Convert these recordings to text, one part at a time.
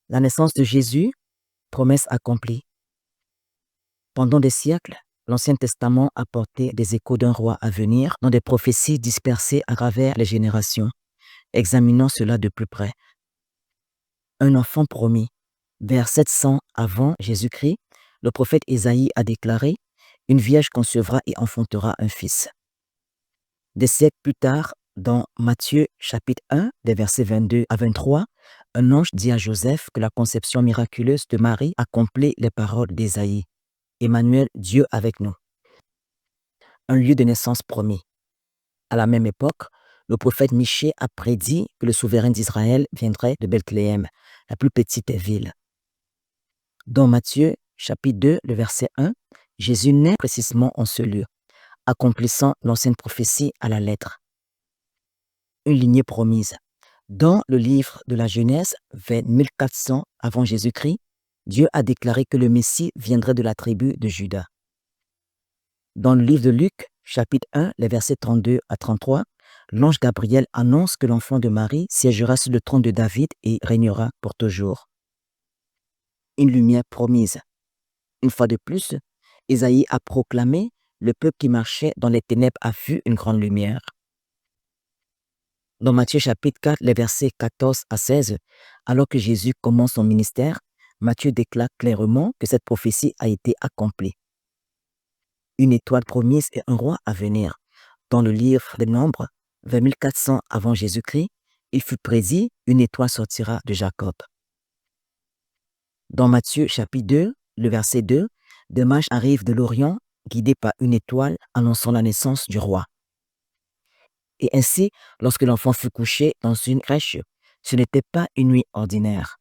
La naissance de Jésus, promesse accomplie. Pendant des siècles, l'Ancien Testament apportait des échos d'un roi à venir dans des prophéties dispersées à travers les générations. Examinons cela de plus près. Un enfant promis. Vers 700 avant Jésus-Christ, le prophète Ésaïe a déclaré « Une vierge concevra et enfantera un fils ». Des siècles plus tard, dans Matthieu chapitre 1, des versets 22 à 23, un ange dit à Joseph que la conception miraculeuse de Marie accomplait les paroles d'Ésaïe. Emmanuel, Dieu avec nous. Un lieu de naissance promis. À la même époque, le prophète Michée a prédit que le souverain d'Israël viendrait de Bethléem, la plus petite des villes. Dans Matthieu chapitre 2, le verset 1, Jésus naît précisément en ce lieu, accomplissant l'ancienne prophétie à la lettre. Une lignée promise. Dans le livre de la Genèse, vers 1400 avant Jésus-Christ, Dieu a déclaré que le Messie viendrait de la tribu de Juda. Dans le livre de Luc, chapitre 1, les versets 32 à 33, l'ange Gabriel annonce que l'enfant de Marie siégera sur le trône de David et régnera pour toujours. Une lumière promise. Une fois de plus, Ésaïe a proclamé « Le peuple qui marchait dans les ténèbres a vu une grande lumière ». Dans Matthieu chapitre 4, les versets 14 à 16, alors que Jésus commence son ministère, Matthieu déclare clairement que cette prophétie a été accomplie. Une étoile promise et un roi à venir. Dans le livre des Nombres, vers 1400 avant Jésus-Christ, il fut prédit « Une étoile sortira de Jacob ». Dans Matthieu chapitre 2, le verset 2, des mages arrivent de l'Orient, guidés par une étoile annonçant la naissance du roi. Et ainsi, lorsque l'enfant fut couché dans une crèche, ce n'était pas une nuit ordinaire.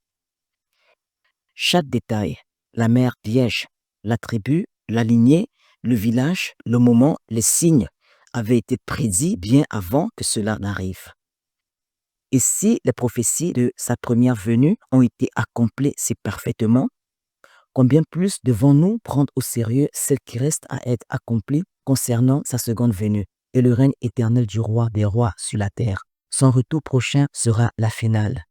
Chaque détail, la mère vierge, la tribu, la lignée, le village, le moment, les signes, avaient été prédits bien avant que cela n'arrive. Et si les prophéties de sa première venue ont été accomplies si parfaitement, combien plus devons-nous prendre au sérieux celles qui restent à être accomplies concernant sa seconde venue et le règne éternel du roi des rois sur la terre. Son retour prochain sera la finale.